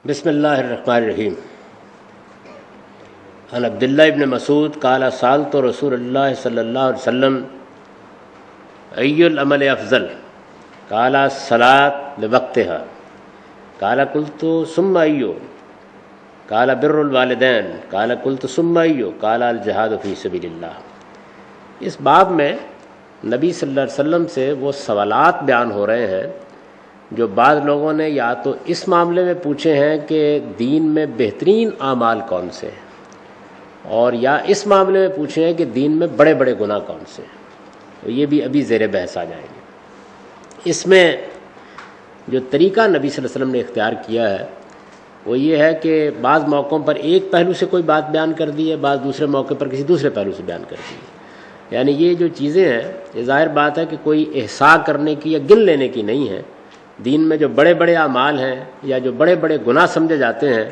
بسم اللہ الرحمن الرحیم۔ عن عبداللہ ابن مسعود قال سألت رسول اللہ صلی اللہ علیہ وسلم ای العمل افضل قال الصلاۃ لوقتها قال قلت ثم ای قال بر الوالدین قال قلت ثم ای قال الجہاد فی سبیل اللہ۔ اس باب میں نبی صلی اللہ علیہ وسلم سے وہ سوالات بیان ہو رہے ہیں جو بعض لوگوں نے یا تو اس معاملے میں پوچھے ہیں کہ دین میں بہترین اعمال کون سے ہیں، اور یا اس معاملے میں پوچھے ہیں کہ دین میں بڑے بڑے گناہ کون سے ہیں۔ تو یہ بھی ابھی زیر بحث آ جائیں گے۔ اس میں جو طریقہ نبی صلی اللہ علیہ وسلم نے اختیار کیا ہے وہ یہ ہے کہ بعض موقعوں پر ایک پہلو سے کوئی بات بیان کر دی ہے، بعض دوسرے موقع پر کسی دوسرے پہلو سے بیان کر دی ہے۔ یعنی یہ جو چیزیں ہیں یہ ظاہر بات ہے کہ کوئی احصاء کرنے کی یا گن لینے کی نہیں ہے۔ دین میں جو بڑے بڑے اعمال ہیں یا جو بڑے بڑے گناہ سمجھے جاتے ہیں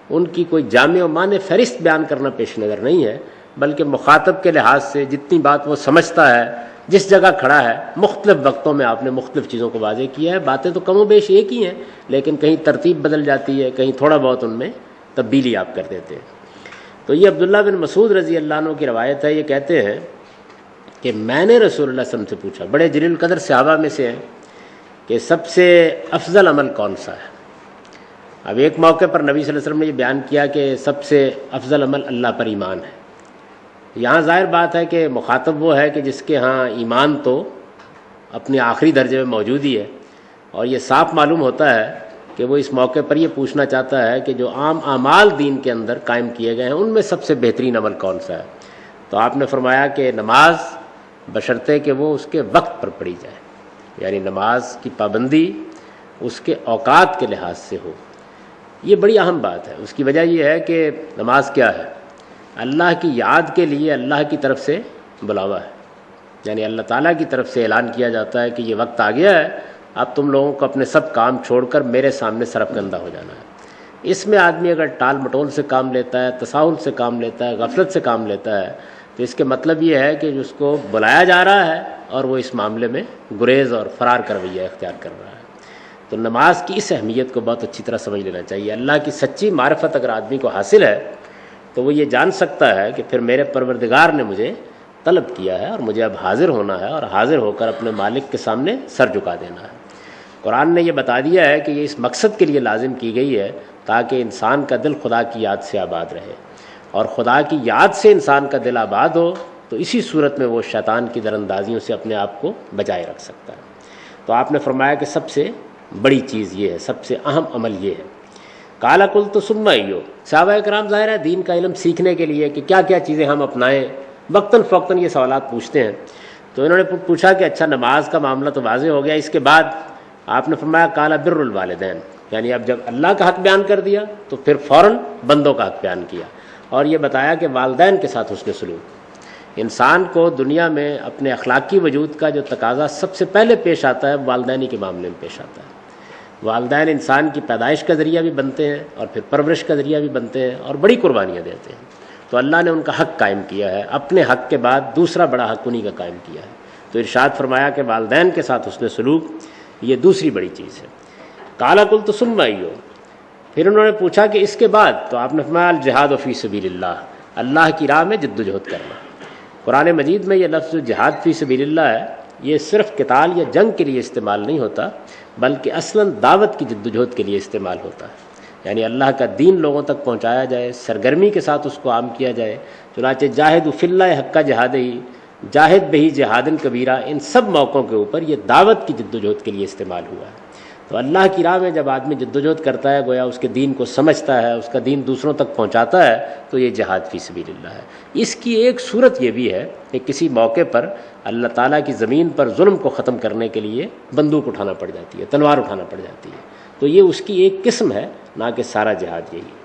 ان کی کوئی جامع و مانع فہرست بیان کرنا پیش نظر نہیں ہے، بلکہ مخاطب کے لحاظ سے جتنی بات وہ سمجھتا ہے، جس جگہ کھڑا ہے، مختلف وقتوں میں آپ نے مختلف چیزوں کو واضح کیا ہے۔ باتیں تو کم و بیش ایک ہی ہیں، لیکن کہیں ترتیب بدل جاتی ہے، کہیں تھوڑا بہت ان میں تبدیلی آپ کر دیتے ہیں۔ تو یہ عبداللہ بن مسعود رضی اللہ عنہ کی روایت ہے۔ یہ کہتے ہیں کہ میں نے رسول اللہ صلی اللہ علیہ وسلم سے پوچھا، بڑے جلیل القدر صحابہ میں سے ہیں، کہ سب سے افضل عمل کون سا ہے۔ اب ایک موقع پر نبی صلی اللہ علیہ وسلم نے یہ بیان کیا کہ سب سے افضل عمل اللہ پر ایمان ہے۔ یہاں ظاہر بات ہے کہ مخاطب وہ ہے کہ جس کے ہاں ایمان تو اپنے آخری درجے میں موجود ہی ہے، اور یہ صاف معلوم ہوتا ہے کہ وہ اس موقع پر یہ پوچھنا چاہتا ہے کہ جو عام اعمال دین کے اندر قائم کیے گئے ہیں ان میں سب سے بہترین عمل کون سا ہے۔ تو آپ نے فرمایا کہ نماز، بشرطے کہ وہ اس کے وقت پر پڑھی جائے، یعنی نماز کی پابندی اس کے اوقات کے لحاظ سے ہو۔ یہ بڑی اہم بات ہے۔ اس کی وجہ یہ ہے کہ نماز کیا ہے؟ اللہ کی یاد کے لیے اللہ کی طرف سے بلاوا ہے، یعنی اللہ تعالیٰ کی طرف سے اعلان کیا جاتا ہے کہ یہ وقت آ گیا ہے، اب تم لوگوں کو اپنے سب کام چھوڑ کر میرے سامنے سرفکندہ ہو جانا ہے۔ اس میں آدمی اگر ٹال مٹول سے کام لیتا ہے، تساہل سے کام لیتا ہے، غفلت سے کام لیتا ہے، تو اس کے مطلب یہ ہے کہ اس کو بلایا جا رہا ہے اور وہ اس معاملے میں گریز اور فرار کا رویہ اختیار کر رہا ہے۔ تو نماز کی اس اہمیت کو بہت اچھی طرح سمجھ لینا چاہیے۔ اللہ کی سچی معرفت اگر آدمی کو حاصل ہے تو وہ یہ جان سکتا ہے کہ پھر میرے پروردگار نے مجھے طلب کیا ہے اور مجھے اب حاضر ہونا ہے، اور حاضر ہو کر اپنے مالک کے سامنے سر جھکا دینا ہے۔ قرآن نے یہ بتا دیا ہے کہ یہ اس مقصد کے لیے لازم کی گئی ہے تاکہ انسان کا دل خدا کی یاد سے آباد رہے، اور خدا کی یاد سے انسان کا دل آباد ہو تو اسی صورت میں وہ شیطان کی در اندازیوں سے اپنے آپ کو بچائے رکھ سکتا ہے۔ تو آپ نے فرمایا کہ سب سے بڑی چیز یہ ہے، سب سے اہم عمل یہ ہے۔ قال قلت ثم ای۔ صحابہ کرام ظاہر ہے دین کا علم سیکھنے کے لیے کہ کیا کیا چیزیں ہم اپنائیں، وقتاً فوقتاً یہ سوالات پوچھتے ہیں۔ تو انہوں نے پوچھا کہ اچھا نماز کا معاملہ تو واضح ہو گیا، اس کے بعد آپ نے فرمایا قال بر الوالدین، یعنی اب جب اللہ کا حق بیان کر دیا تو پھر فوراً بندوں کا حق بیان کیا، اور یہ بتایا کہ والدین کے ساتھ حسن سلوک۔ انسان کو دنیا میں اپنے اخلاقی وجود کا جو تقاضا سب سے پہلے پیش آتا ہے والدینی کے معاملے میں پیش آتا ہے۔ والدین انسان کی پیدائش کا ذریعہ بھی بنتے ہیں اور پھر پرورش کا ذریعہ بھی بنتے ہیں اور بڑی قربانیاں دیتے ہیں۔ تو اللہ نے ان کا حق قائم کیا ہے، اپنے حق کے بعد دوسرا بڑا حق انہی کا قائم کیا ہے۔ تو ارشاد فرمایا کہ والدین کے ساتھ حسن سلوک یہ دوسری بڑی چیز ہے۔ قال قلت ثم ای۔ پھر انہوں نے پوچھا کہ اس کے بعد، تو آپ نے فرمایا الجہاد فی سبیل اللہ، اللہ کی راہ میں جد و جہد کرنا۔ قرآن مجید میں یہ لفظ جہاد فی سبیل اللہ ہے، یہ صرف قتال یا جنگ کے لیے استعمال نہیں ہوتا، بلکہ اصلاً دعوت کی جد و جہد کے لیے استعمال ہوتا ہے، یعنی اللہ کا دین لوگوں تک پہنچایا جائے، سرگرمی کے ساتھ اس کو عام کیا جائے۔ چنانچہ جاہد فی اللہ حق جہاد ہی، جاہد بہی جہادن کبیرہ، ان سب موقعوں کے اوپر یہ دعوت کی جد و جہد کے لیے استعمال ہوا ہے۔ تو اللہ کی راہ میں جب آدمی جد و جہد کرتا ہے، گویا اس کے دین کو سمجھتا ہے، اس کا دین دوسروں تک پہنچاتا ہے، تو یہ جہاد فی سبیل اللہ ہے۔ اس کی ایک صورت یہ بھی ہے کہ کسی موقع پر اللہ تعالیٰ کی زمین پر ظلم کو ختم کرنے کے لیے بندوق اٹھانا پڑ جاتی ہے، تلوار اٹھانا پڑ جاتی ہے، تو یہ اس کی ایک قسم ہے، نہ کہ سارا جہاد یہی ہے۔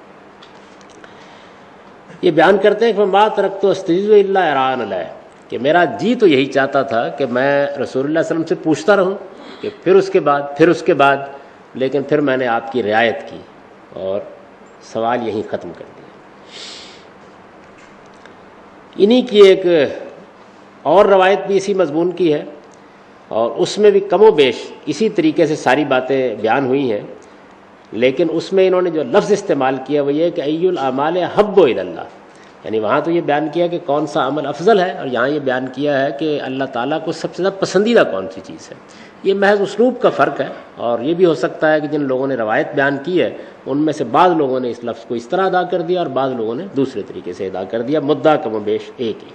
یہ بیان کرتے ہیں کہ ما ترکت استعیذ الا اران علیہ، کہ میرا جی تو یہی چاہتا تھا کہ میں رسول اللہ صلی اللہ علیہ وسلم سے پوچھتا رہوں کہ پھر اس کے بعد، لیکن پھر میں نے آپ کی رعایت کی اور سوال یہیں ختم کر دیا۔ انہی کی ایک اور روایت بھی اسی مضمون کی ہے، اور اس میں بھی کم و بیش اسی طریقے سے ساری باتیں بیان ہوئی ہیں لیکن اس میں انہوں نے جو لفظ استعمال کیا وہ یہ کہ ای الاعمال احب الی اللہ، یعنی وہاں تو یہ بیان کیا کہ کون سا عمل افضل ہے، اور یہاں یہ بیان کیا ہے کہ اللہ تعالیٰ کو سب سے زیادہ پسندیدہ کون سی چیز ہے۔ یہ محض اسلوب کا فرق ہے، اور یہ بھی ہو سکتا ہے کہ جن لوگوں نے روایت بیان کی ہے ان میں سے بعض لوگوں نے اس لفظ کو اس طرح ادا کر دیا اور بعض لوگوں نے دوسرے طریقے سے ادا کر دیا، مدعا کم و بیش ایک ہی۔